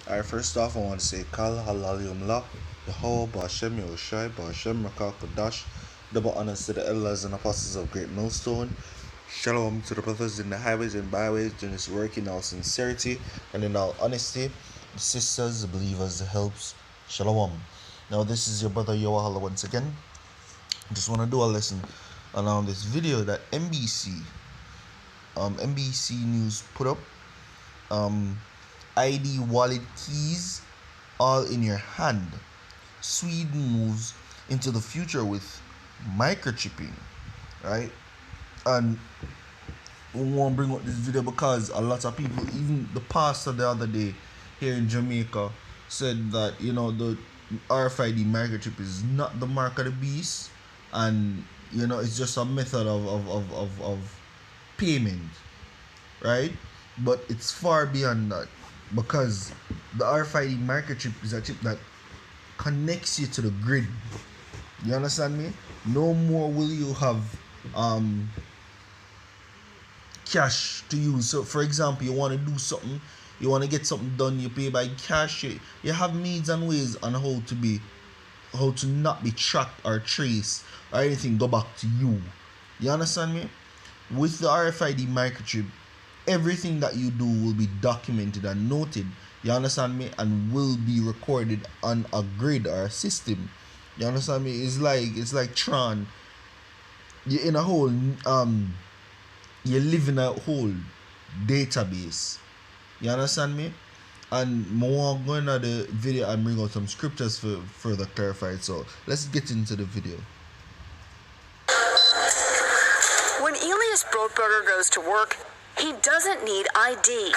Alright, first off, I want to say Kal Halal Yumla, Yahweh Bashem Yoshai, Bashem Rakal Kodash, double honors to the elders and apostles of Great Millstone. Shalom to the brothers in the highways and byways doing this work in all sincerity and in all honesty. The sisters, the believers, the helps. Shalom. Now, this is your brother Yowahala once again. I just want to do a lesson on this video that NBC News put up. ID wallet keys all in your hand. Sweden moves into the future with microchipping, right? And we want to bring up this video because a lot of people, even the pastor the other day here in Jamaica, said that the RFID microchip is not the mark of the beast, and it's just a method of payment, right? But it's far beyond that, because the RFID microchip is a chip that connects you to the grid. You understand me? No more will you have cash to use. So for example, you want to do something, you want to get something done, you pay by cash. You have means and ways on how to not be tracked or traced or anything go back to you. You understand me? With the RFID microchip, everything that you do will be documented and noted. You understand me? And will be recorded on a grid or a system. You understand me? It's like Tron. You're in a whole you live in a whole database. You understand me? And more going to the video and bring out some scriptures for further clarified. So let's get into the video. When Elias Brotberger goes to work, he doesn't need ID,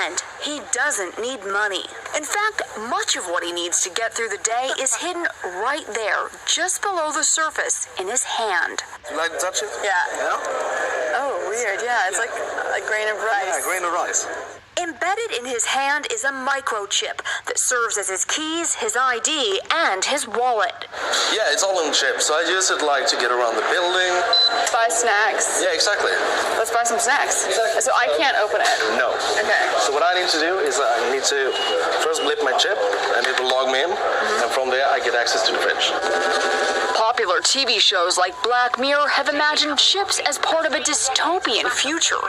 and he doesn't need money. In fact, much of what he needs to get through the day is hidden right there, just below the surface, in his hand. You like to touch it? Yeah. Yeah? Oh, weird. Yeah, it's like a grain of rice. Yeah, a grain of rice. Embedded in his hand is a microchip that serves as his keys, his ID, and his wallet. Yeah, it's all on chip, so I use it like to get around the building. Buy snacks. Yeah, exactly. Let's buy some snacks. Exactly. So I can't open it. No. Okay. So what I need to do is I need to first blip my chip, and it will log me in, and from there I get access to the fridge. Popular TV shows like Black Mirror have imagined chips as part of a dystopian future.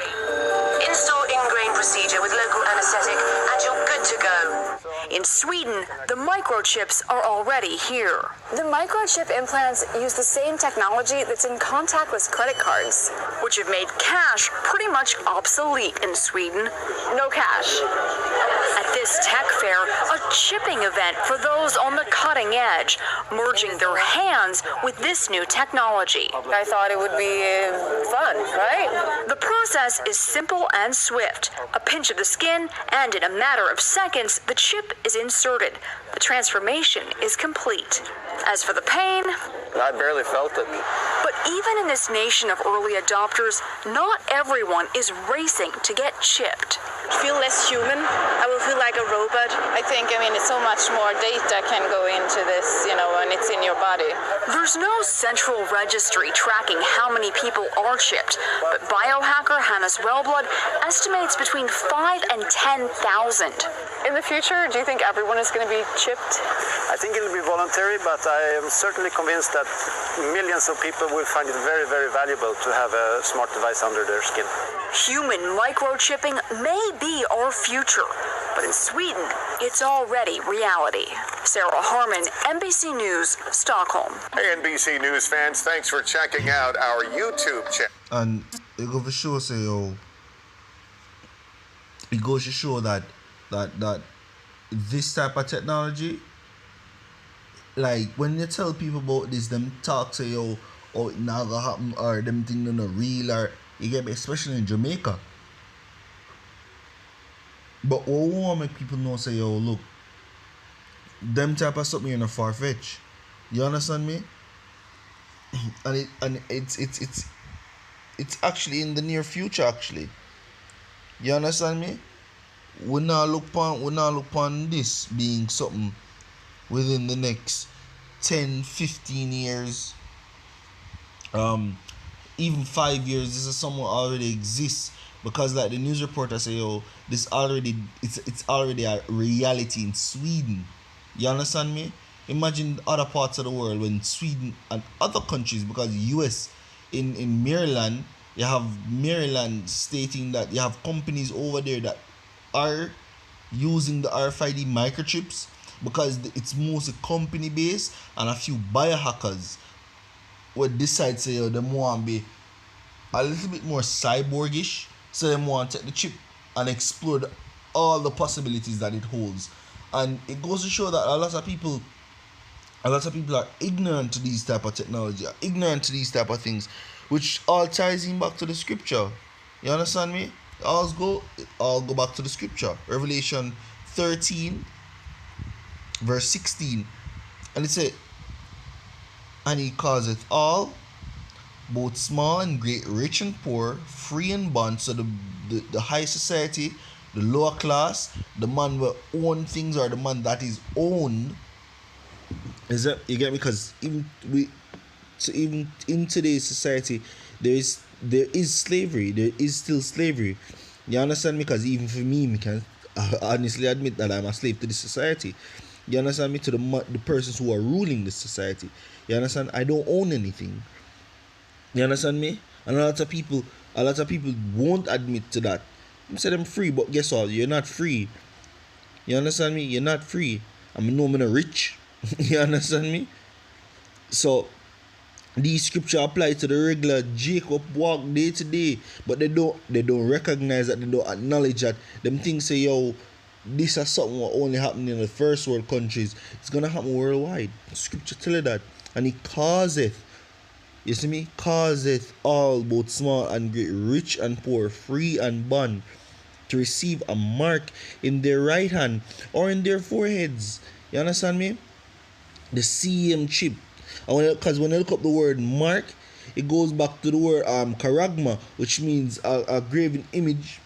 Install in-grain procedure with local anesthetic and you're good to go. In Sweden, the microchips are already here. The microchip implants use the same technology that's in contactless credit cards, which have made cash pretty much obsolete in Sweden. No cash. At this tech fair, a chipping event for those on the cutting edge, merging their hands with this new technology. I thought it would be fun, right? The process is simple and swift. A pinch of the skin, and in a matter of seconds, the chip is inserted. The transformation is complete. As for the pain, I barely felt it. but even in this nation of early adopters, not everyone is racing to get chipped. Feel less human. I will feel like a robot. I think, it's so much more data can go into this, when it's in your body. There's no central registry tracking how many people are chipped, but biohacker Hannes Wellblood estimates between 5 and 10,000. In the future, do you think everyone is going to be chipped? I think it will be voluntary, but I am certainly convinced that millions of people will find it very, very valuable to have a smart device under their skin. Human microchipping may be our future, but in Sweden, it's already reality. Sarah Harmon, NBC News, Stockholm. Hey, NBC News fans, thanks for checking out our YouTube channel. And it goes to show, it goes to show that this type of technology, like when you tell people about this, them talk say oh it not gonna happen, or them thing not real, or you get me, especially in Jamaica. But what we want to make people know, say look, them type of something in a far fetch. You understand me? And it's actually in the near future actually. You understand me? We now look upon this being something within the next 10, 15 years, even 5 years. This is something already exists because like the news reporter say, yo, it's already a reality in Sweden. You understand me? Imagine other parts of the world when Sweden and other countries, because US in Maryland, you have Maryland stating that you have companies over there that are using the RFID microchips because it's mostly company based, and a few biohackers would decide say, yo, them want to be a little bit more cyborgish, so them want to take the chip and explore all the possibilities that it holds. And it goes to show that a lot of people are ignorant to these type of technology, are ignorant to these type of things, which all ties in back to the scripture. You understand me? It all go back to the scripture. Revelation 13 verse 16. And it said, and he causeth all, both small and great, rich and poor, free and bond. So the high society, the lower class, the man who own things, or the man that is owned. Is that, you get me? Because even in today's society, there is slavery. There is still slavery. You understand me? Because even for me, I can honestly admit that I'm a slave to this society. You understand me? To the persons who are ruling this society. You understand? I don't own anything. You understand me? And a lot of people won't admit to that. You say them free, but guess what? You're not free. You understand me? You're not free. I'm not rich. You understand me? So these scripture apply to the regular Jacob walk day to day, but they don't recognize that, they don't acknowledge that. Them things say, yo, this is something what only happening in the first world countries. It's gonna happen worldwide. Scripture tell you that. And he causeth, you see me, causeth all, both small and great, rich and poor, free and bond, to receive a mark in their right hand or in their foreheads. You understand me? The CM chip. Because when I look up the word mark, it goes back to the word charagma, which means a graven image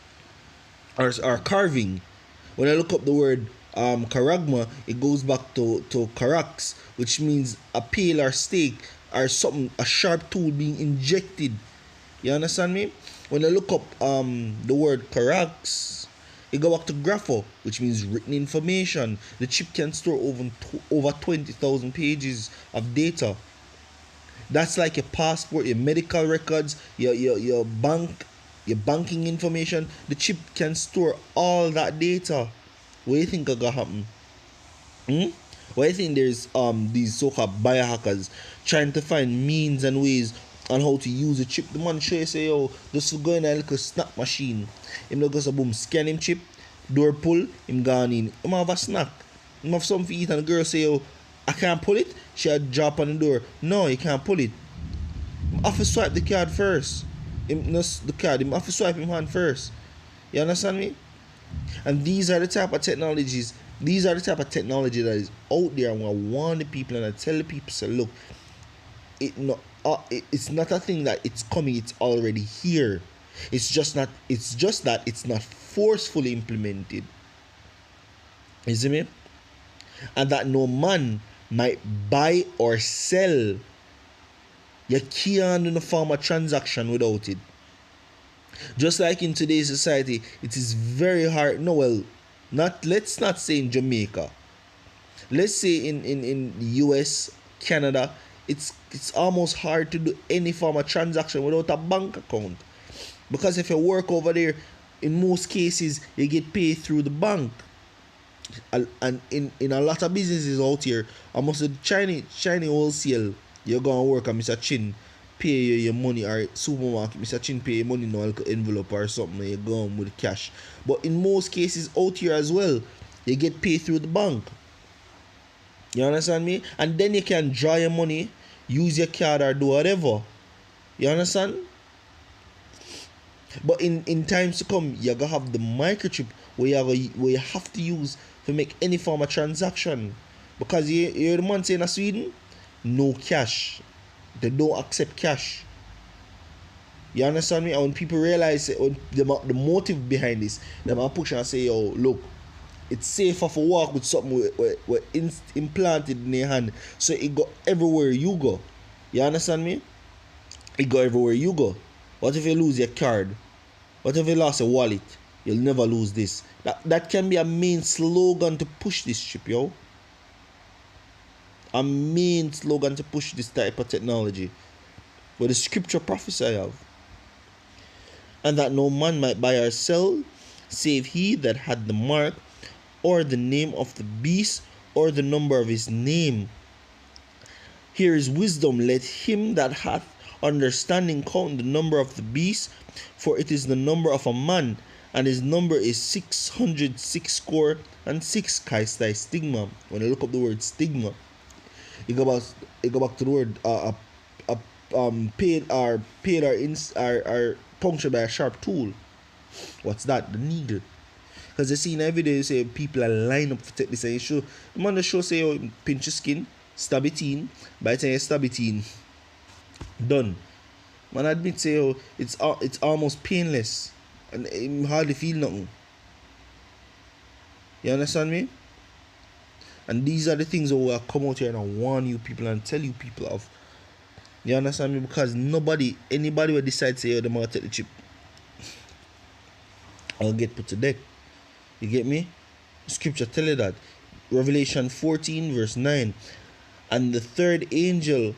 or carving. When I look up the word charagma, it goes back to charax, which means a pale or stake or something, a sharp tool being injected. You understand me? When I look up the word charax, it go back to grapho, which means written information. The chip can store over 20,000 pages of data. That's like your passport, your medical records, your banking information. The chip can store all that data. What do you think is gonna happen? Why do you think there's these so-called biohackers trying to find means and ways on how to use a chip? The man show you say, yo, just go in a little snack machine. Him not go so boom, scan him chip, door pull, him gone in. Him have a snack. Him have something to eat, and the girl say, yo, I can't pull it. She had drop on the door. No, you can't pull it. I have to swipe the card first. Him have to swipe him hand first. You understand me? And these are the type of technologies. These are the type of technology that is out there, and I warn the people and I tell the people, say, look, it's not a thing that it's coming, it's already here. It's just that it's not forcefully implemented. You see me? And that no man might buy or sell. You can't do no form of transaction without it. Just like in today's society, it is very hard. No, well, let's not say in Jamaica. Let's say in the US, Canada, it's almost hard to do any form of transaction without a bank account. Because if you work over there, in most cases, you get paid through the bank. And in a lot of businesses out here, almost a Chinese wholesale, you're going to work at Mr. Chin, pay you your money, or supermarket, Mr. Chin pay your money in an envelope or something, and you go on with cash. But in most cases out here as well, you get paid through the bank. You understand me? And then you can draw your money, use your card, or do whatever. You understand? But in times to come, you're going to have the microchip where you have to use to make any form of transaction. Because you're the man saying in Sweden, no cash. They don't accept cash. You understand me? And when people realize the motive behind this, they might push and say, yo, look, it's safer for walk with something implanted in your hand, so it go everywhere you go. You understand me? It go everywhere you go. What if you lose your card? What if you lost a wallet? You'll never lose this. That can be a main slogan to push this chip, yo. A main slogan to push this type of technology. But the scripture prophesy of. And that no man might buy or sell, save he that had the mark, or the name of the beast, or the number of his name. Here is wisdom. Let him that hath understanding count the number of the beast, for it is the number of a man, and his number is 666 score and 6 Kai stigma. When you look up the word stigma, you go back to the word paid or punctured by a sharp tool. What's that? The needle. Because you see in every day you say people are lined up to take this, and you show the man the show say, oh, pinch your skin, stab it in. By the time you stab it in, done. Man admit say, oh, it's almost painless, and you hardly feel nothing. You understand me? And these are the things that will come out here and warn you people and tell you people of. You understand me? Because anybody will decide to say, oh, they might take the chip, I'll get put to death. You get me? Scripture tell you that. Revelation 14 verse 9. And the third angel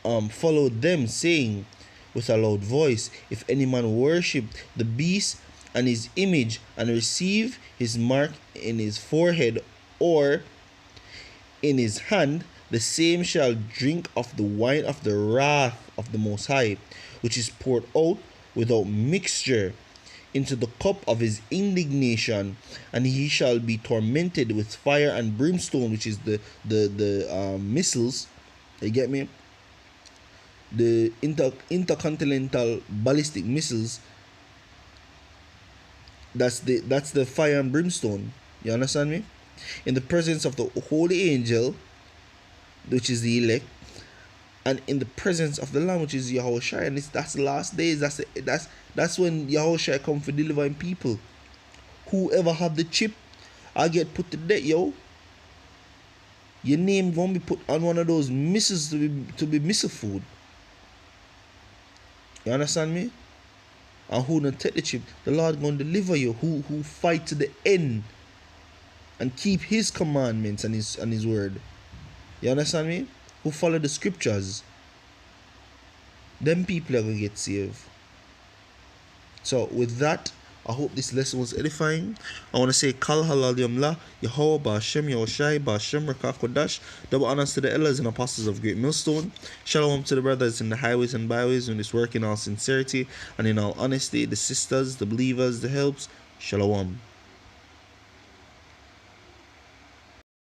followed them, saying with a loud voice, if any man worship the beast and his image, and receive his mark in his forehead or in his hand, the same shall drink of the wine of the wrath of the Most High, which is poured out without mixture into the cup of his indignation, and he shall be tormented with fire and brimstone, which is the missiles. You get me? The intercontinental ballistic missiles. That's the fire and brimstone. You understand me? In the presence of the holy angel, which is the elect, and in the presence of the Lamb, which is Yahushua. And that's the last days. That's when Yahushua come for delivering people. Whoever have the chip, I get put to death, yo. Your name won't be put on one of those missiles to be missile food. You understand me? And who don't take the chip, the Lord gonna deliver you. Who fight to the end and keep his commandments and his word. You understand me? Who follow the scriptures. Them people are gonna get saved. So with that, I hope this lesson was edifying. I want to say Kal Halal Yamla, Yahweh Ba'ashem, Yahushai, Ba'ashem, Rakah Kodash. Double honors to the elders and apostles of Great Millstone. Shalom to the brothers in the highways and byways in this work in all sincerity and in all honesty. The sisters, the believers, the helps. Shalom.